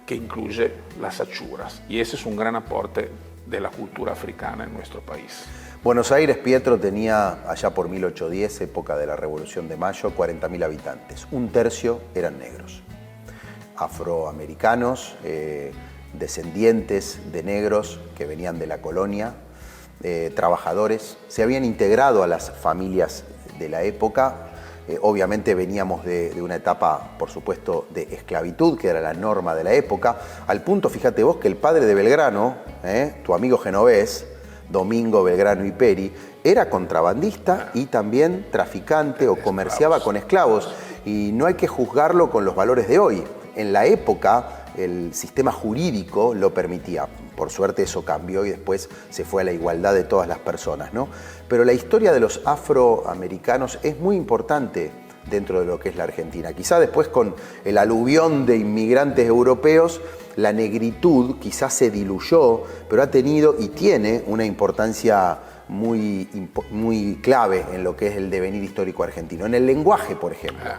que incluye las achuras. Y ese es un gran aporte de la cultura africana en nuestro país. Buenos Aires, Pietro, tenía allá por 1810, época de la Revolución de Mayo, 40.000 habitantes. Un tercio eran negros, afroamericanos, descendientes de negros que venían de la colonia, trabajadores. Se habían integrado a las familias de la época. Obviamente veníamos de una etapa, por supuesto, de esclavitud, que era la norma de la época, al punto, fíjate vos, que el padre de Belgrano, tu amigo genovés, Domingo Belgrano y Peri, era contrabandista y también traficante o comerciaba con esclavos. Y no hay que juzgarlo con los valores de hoy. En la época el sistema jurídico lo permitía. Por suerte eso cambió y después se fue a la igualdad de todas las personas, ¿no? Pero la historia de los afroamericanos es muy importante dentro de lo que es la Argentina. Quizá después con el aluvión de inmigrantes europeos, la negritud quizás se diluyó, pero ha tenido y tiene una importancia muy clave en lo que es el devenir histórico argentino. En el lenguaje, por ejemplo,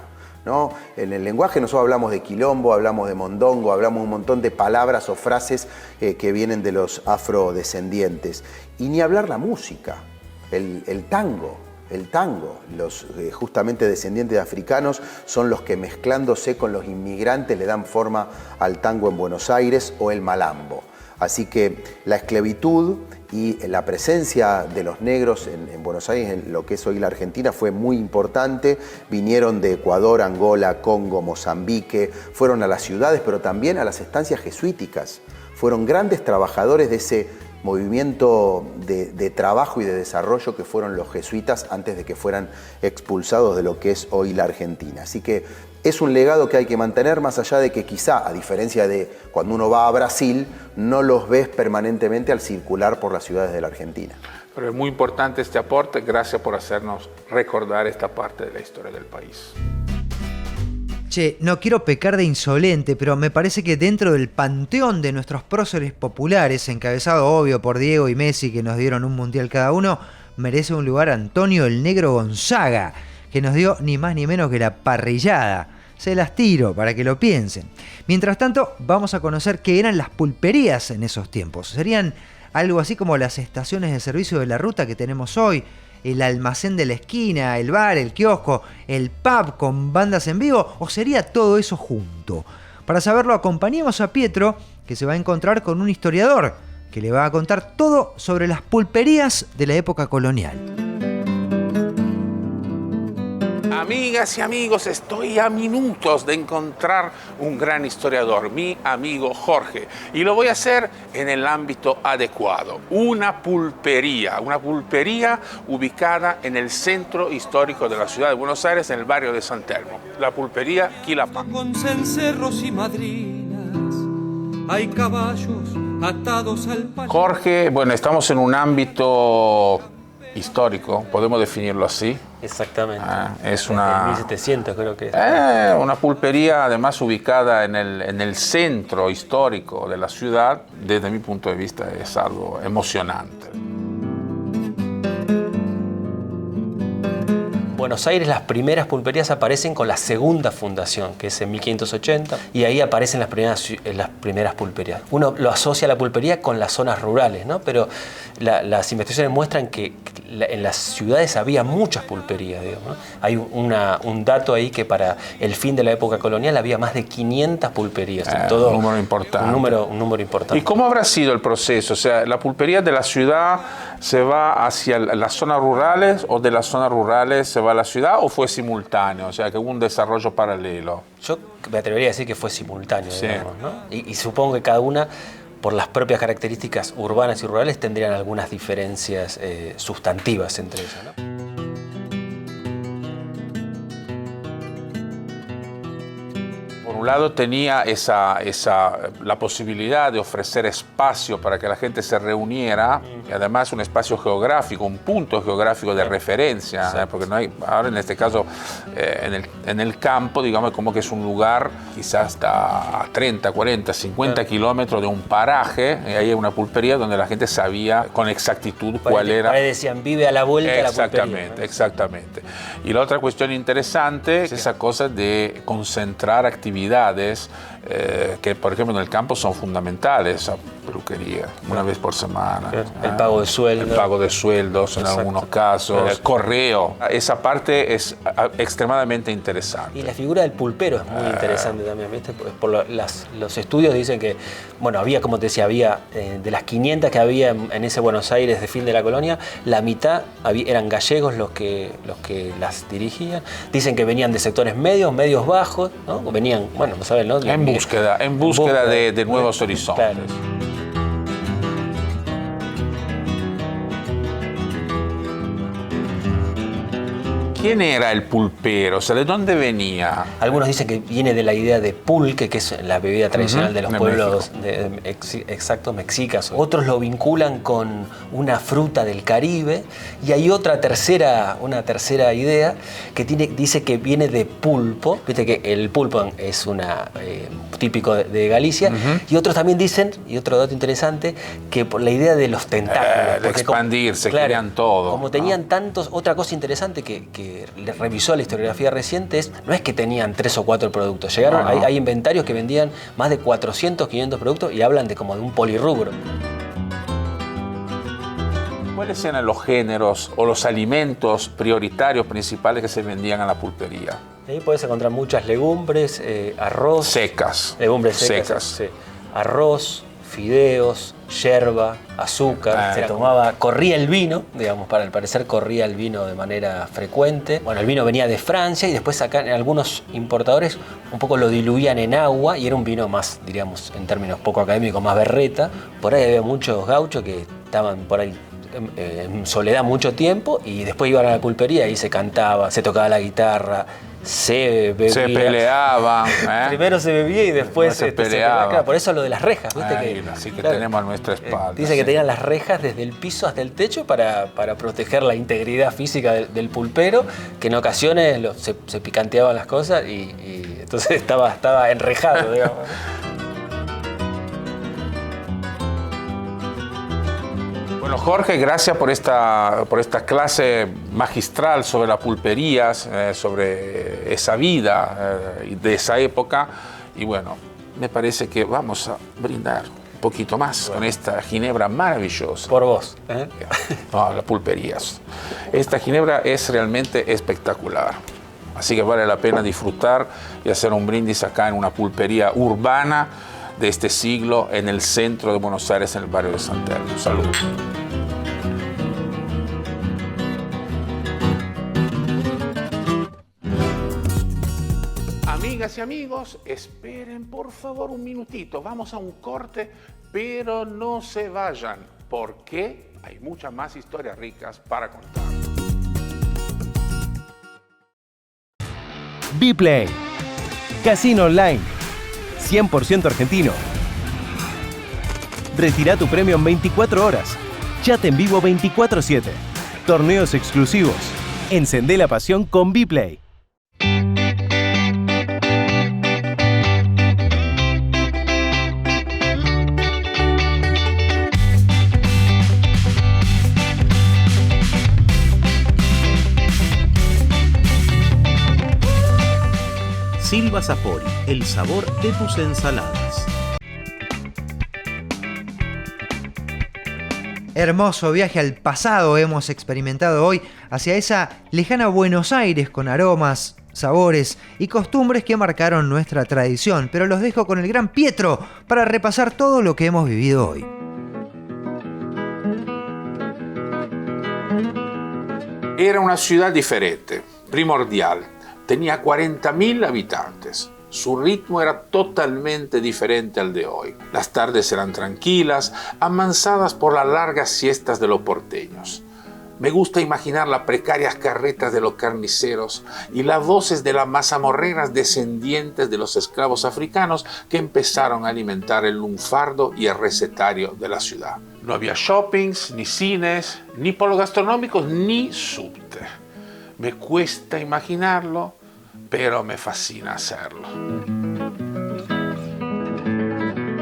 ¿no? En el lenguaje nosotros hablamos de quilombo, hablamos de mondongo, hablamos un montón de palabras o frases que vienen de los afrodescendientes. Y ni hablar la música, el tango. Los justamente descendientes de africanos son los que, mezclándose con los inmigrantes, le dan forma al tango en Buenos Aires o el malambo. Así que la esclavitud y la presencia de los negros en Buenos Aires, en lo que es hoy la Argentina, fue muy importante. Vinieron de Ecuador, Angola, Congo, Mozambique, fueron a las ciudades, pero también a las estancias jesuíticas. Fueron grandes trabajadores de ese movimiento de trabajo y de desarrollo que fueron los jesuitas antes de que fueran expulsados de lo que es hoy la Argentina. Así que es un legado que hay que mantener, más allá de que quizá, a diferencia de cuando uno va a Brasil, no los ves permanentemente al circular por las ciudades de la Argentina. Pero es muy importante este aporte, gracias por hacernos recordar esta parte de la historia del país. Che, no quiero pecar de insolente, pero me parece que dentro del panteón de nuestros próceres populares, encabezado obvio por Diego y Messi, que nos dieron un mundial cada uno, merece un lugar Antonio el Negro Gonzaga, que nos dio ni más ni menos que la parrillada. Se las tiro para que lo piensen. Mientras tanto, vamos a conocer qué eran las pulperías en esos tiempos. Serían algo así como las estaciones de servicio de la ruta que tenemos hoy. el almacén de la esquina, el bar, el kiosco, el pub con bandas en vivo, o sería todo eso junto? Para saberlo, acompañemos a Pietro, que se va a encontrar con un historiador que le va a contar todo sobre las pulperías de la época colonial. Amigas y amigos, estoy a minutos de encontrar un gran historiador, mi amigo Jorge, y lo voy a hacer en el ámbito adecuado. Una pulpería ubicada en el centro histórico de la ciudad de Buenos Aires, en el barrio de San Telmo, la pulpería Quilapam. Con cencerros y madrinas, hay caballos atados al paño. Jorge, bueno, estamos en un ámbito histórico, podemos definirlo así. Exactamente. Es una 1700 creo que es. Una pulpería además ubicada en el centro histórico de la ciudad. Desde mi punto de vista es algo emocionante. Buenos Aires, las primeras pulperías aparecen con la segunda fundación, que es en 1580, y ahí aparecen las primeras pulperías. Uno lo asocia a la pulpería con las zonas rurales, ¿no? Pero las investigaciones muestran que en las ciudades había muchas pulperías, digamos, ¿no? Hay un dato ahí que para el fin de la época colonial había más de 500 pulperías. En todo, un número importante. Un número importante. ¿Y cómo habrá sido el proceso? O sea, ¿la pulpería de la ciudad se va hacia las zonas rurales o de las zonas rurales se va a la ciudad o fue simultáneo? O sea, que hubo un desarrollo paralelo. Yo me atrevería a decir que fue simultáneo, sí, digamos, ¿no? Y supongo que cada una, por las propias características urbanas y rurales, tendrían algunas diferencias sustantivas entre ellas, ¿no? Por un lado tenía la posibilidad de ofrecer espacio para que la gente se reuniera, y además un espacio geográfico, un punto geográfico de referencia, porque no hay, ahora en este caso en el campo, digamos, como que es un lugar quizás hasta a 30, 40, 50 kilómetros de un paraje, y ahí hay una pulpería donde la gente sabía con exactitud cuál era. Ahí decían, vive a la vuelta de la pulpería. Exactamente, ¿no? Exactamente. Y la otra cuestión interesante es esa cosa de concentrar actividades que, por ejemplo, en el campo son fundamentales, a peluquería, una vez por semana. El pago de sueldos. El pago de sueldos en algunos casos. El correo. Esa parte es extremadamente interesante. Y la figura del pulpero es muy interesante también, ¿viste? Los estudios dicen que, bueno, había, como te decía, había de las 500 que había en ese Buenos Aires de fin de la colonia, la mitad eran gallegos los que las dirigían. Dicen que venían de sectores medios bajos, ¿no? Venían, bueno, no saben, ¿no? En búsqueda de nuevos horizontes. Claro. ¿Quién era el pulpero? O sea, ¿de dónde venía? Algunos dicen que viene de la idea de pulque, que es la bebida tradicional de los pueblos mexicas. Otros lo vinculan con una fruta del Caribe. Y hay una tercera idea que dice que viene de pulpo. Viste que el pulpo es típico de Galicia. Y otros también dicen, y otro dato interesante, que por la idea de los tentáculos. De expandirse, querían todo. Como tenían tantos, otra cosa interesante que revisó la historiografía reciente no es que tenían 3 o 4 productos. Llegaron, hay inventarios que vendían más de 400, 500 productos y hablan de como de un polirrubro. ¿Cuáles eran los géneros o los alimentos prioritarios principales que se vendían en la pulpería? Ahí puedes encontrar muchas legumbres, arroz. Secas. Legumbres secas. Sí. Arroz, fideos, yerba, azúcar. Corría el vino, digamos, para el parecer corría el vino de manera frecuente. Bueno, el vino venía de Francia y después acá algunos importadores un poco lo diluían en agua y era un vino más, diríamos, en términos poco académicos, más berreta. Por ahí había muchos gauchos que estaban por ahí en soledad mucho tiempo y después iban a la pulpería y se cantaba, se tocaba la guitarra, se bebía. Se peleaban. Primero se bebía y después se peleaba. Claro, por eso lo de las rejas, ¿viste? Así que tenemos a nuestra espalda. Dice que tenían las rejas desde el piso hasta el techo para proteger la integridad física del pulpero, que en ocasiones se picanteaban las cosas y entonces estaba enrejado, digamos. Bueno, Jorge, gracias por esta clase magistral sobre las pulperías, sobre esa vida de esa época. Y bueno, me parece que vamos a brindar. poquito más con esta ginebra maravillosa. Por vos. No, las pulperías. Esta ginebra es realmente espectacular. Así que vale la pena disfrutar y hacer un brindis acá en una pulpería urbana de este siglo en el centro de Buenos Aires, en el barrio de San Telmo. Salud. Amigas y amigos, esperen por favor un minutito. Vamos a un corte, pero no se vayan, porque hay muchas más historias ricas para contar. Bplay. Casino online. 100% argentino. Retira tu premio en 24 horas. Chat en vivo 24/7. Torneos exclusivos. Encendé la pasión con Bplay. Silva Sapori, el sabor de tus ensaladas. Hermoso viaje al pasado hemos experimentado hoy hacia esa lejana Buenos Aires con aromas, sabores y costumbres que marcaron nuestra tradición, pero los dejo con el gran Pietro para repasar todo lo que hemos vivido hoy. Era una ciudad diferente, primordial. Tenía 40.000 habitantes. Su ritmo era totalmente diferente al de hoy. Las tardes eran tranquilas, amansadas por las largas siestas de los porteños. Me gusta imaginar las precarias carretas de los carniceros y las voces de las mazamorreras descendientes de los esclavos africanos que empezaron a alimentar el lunfardo y el recetario de la ciudad. No había shoppings, ni cines, ni polos gastronómicos, ni subte. Me cuesta imaginarlo, pero me fascina hacerlo.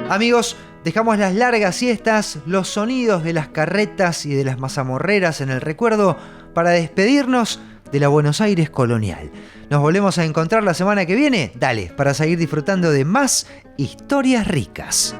Amigos, dejamos las largas siestas, los sonidos de las carretas y de las mazamorreras en el recuerdo para despedirnos de la Buenos Aires colonial. Nos volvemos a encontrar la semana que viene, dale, para seguir disfrutando de más historias ricas.